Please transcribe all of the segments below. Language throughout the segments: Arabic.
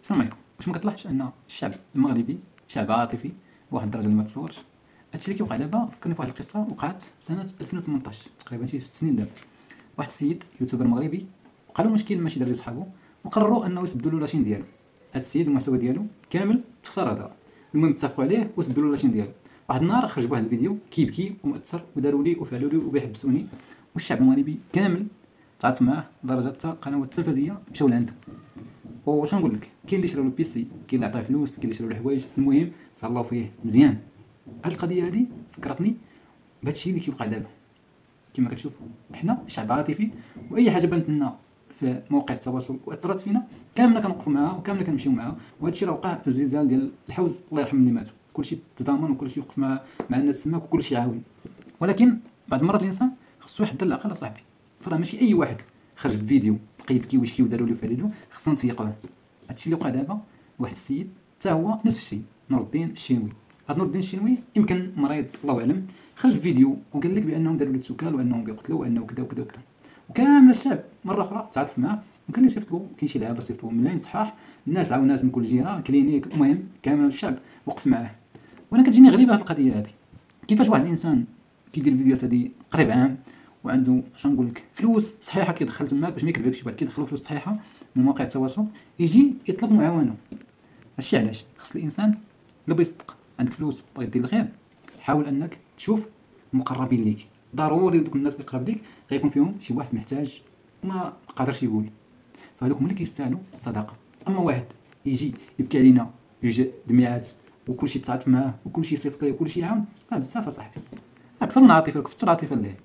السلام عليكم. واش ما كتلاحظش ان الشعب المغربي شعب عاطفي بواحد الدرجه اللي ما تصورش؟ هادشي اللي كيوقع دابا فكرني فواحد القصه وقعت سنه 2018 تقريبا شي 6 سنين دابا. واحد السيد يوتيوبر مغربي وقع له مشكل مع شي دري صحابو وقرروا انه يسدوا له لاشين ديالو. هاد السيد المحتوى ديالو كامل تخسر هضره. المهم اتفقوا عليه وسدوا له لاشين ديالو. واحد النهار خرج بواحد الفيديو كيبكي ومؤثر وداروا لي وفعلوا لي وبيحبسوني، والشعب المغربي كامل تعاطف معاه لدرجه حتى القنوات التلفزيونيه مشاو لعنده. واش نقول لك، كاين اللي شراو له بيسي، كاين اللي عطاه فلوس، كاين اللي شراو له حوايج، المهم تهلاو فيه مزيان. هاد القضيه هادي فكرتني بهادشي اللي كيوقع دابا. كما كتشوفوا حنا شعب عاطفي، واي حاجه بانت لنا في مواقع التواصل واثرت فينا كاملنا كنوقفوا معاها وكاملنا كنمشيو معاها. وهادشي راه وقع في الزلزال ديال الحوز، الله يرحم اللي ماتوا، كلشي تضامن وكلشي وقف مع الناس تماك وكلشي عاون. ولكن بعض المرات الانسان خصو يحضر العقل اصاحبي، فراه ماشي اي واحد خرج بفيديو بقى يبكي ويشكي وداروا له فعلوا خصنا نسيقوه. هادشي اللي وقع دابا واحد السيد حتى هو نفس الشيء، نور الدين الشينوي. هاد نور الدين الشينوي يمكن مريض الله اعلم، خرج فيديو وقال لك بانهم داروا له التكال وانهم بيقتلوا وانه كذا وكذا وكذا، وكامل الشعب مره اخرى تعاطف معاه. وكان يصيفطوا، كاين شي لعابه صيفطوا ملايين صحاح، الناس عاونات من كل جهه، كلينيك، المهم كامل الشعب وقف معاه. وانا كتجيني غريبه هاد القضيه هادي، كيفاش واحد الانسان كيدير الفيديوهات هادي تقريبا عام وعنده شنو نقول لك فلوس صحيحه كيدخل تماك باش ما يكذبكش، بعد كيدخلوا فلوس صحيحه من مواقع التواصل، يجي يطلب معاونه. هادشي علاش خص الانسان الا بغى يصدق عندك فلوس بغي دير الخير، حاول انك تشوف المقربين ليك. ضروري دوك الناس اللي قراب ليك غيكون فيهم شي واحد محتاج وما قادرش يقول، فهذوك هما اللي كيستاهلوا الصداقه. اما واحد يجي يبكي علينا جوج دميات وكلشي تعاطف معاه وكلشي يصيفط ليه وكلشي يعاون، بزاف اصاحبي. اكثر من عاطفه، كثر العاطفه ليه.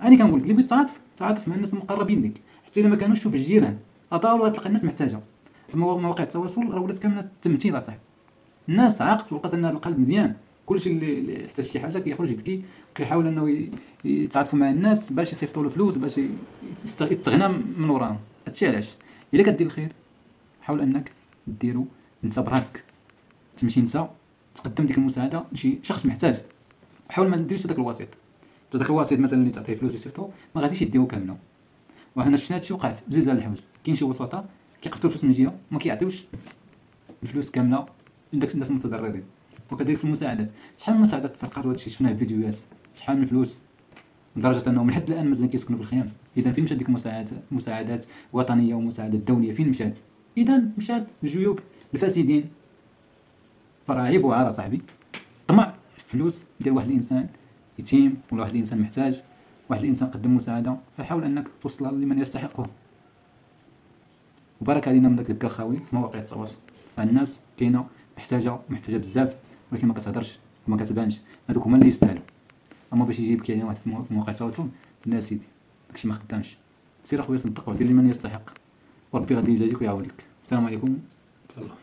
انا كنقول لك اللي بغيت تعاطف مع الناس المقربين لك، حتى الا ما كانوش، شوف الجيران، ضروري غتلقى الناس محتاجه. اما مواقع التواصل راه ولات كامله تمثيل اصاحبي. الناس عاقت ولقات ان القلب مزيان، كلشي اللي احتاج شي حاجه كيخرج يبكي وكيحاول انه يتعاطفوا مع الناس باش يصيفطوا له فلوس باش يستغنى من وراهم. هادشي علاش الا كدير الخير حاول انك ديرو انت براسك، تمشي انت تقدم ديك المساعده لشي شخص محتاج. حاول ما ديرش داك الوسيط، داك الوسيط مثلا اللي تعطيه فلوس يصيفطو ما غاديش يديو كامله. وهنا شفنا هادشي وقع في زلزال الحوز، كاين شي وسطاء كيقبطوا الفلوس من جهه وما كيعطيوش الفلوس كامله لداك الناس المتضررين. وكذلك في المساعدات، شحال من مساعدات تسرقات وهادشي شفناه في فيديوهات، شحال من الفلوس لدرجه انهم لحد الان مازال كيسكنوا في الخيام. اذا فين مشات ديك المساعدات وطنيه ومساعدات دوليه؟ فين مشات؟ اذا مشات لجيوب الفاسدين. فراه عيب وعار صاحبي طمع فلوس ديال واحد الانسان يتيم ولا واحد الانسان محتاج، واحد الانسان قدم مساعده، فحاول انك توصلها لمن يستحقه. وبارك علينا من داك البكا الخاوي في مواقع التواصل. الناس كاينه محتاجه بزاف ولكن ما كتهضرش وما كتبانش، هذوك هما اللي يستاهلوا. اما باش يجي يبكي علينا واحد في مواقع التواصل، لا سيدي داكشي ما خدامش. سير اخويا صدق ودير لمن يستحق، وربي غادي يجازيك ويعاود لك. السلام عليكم ورحمه الله.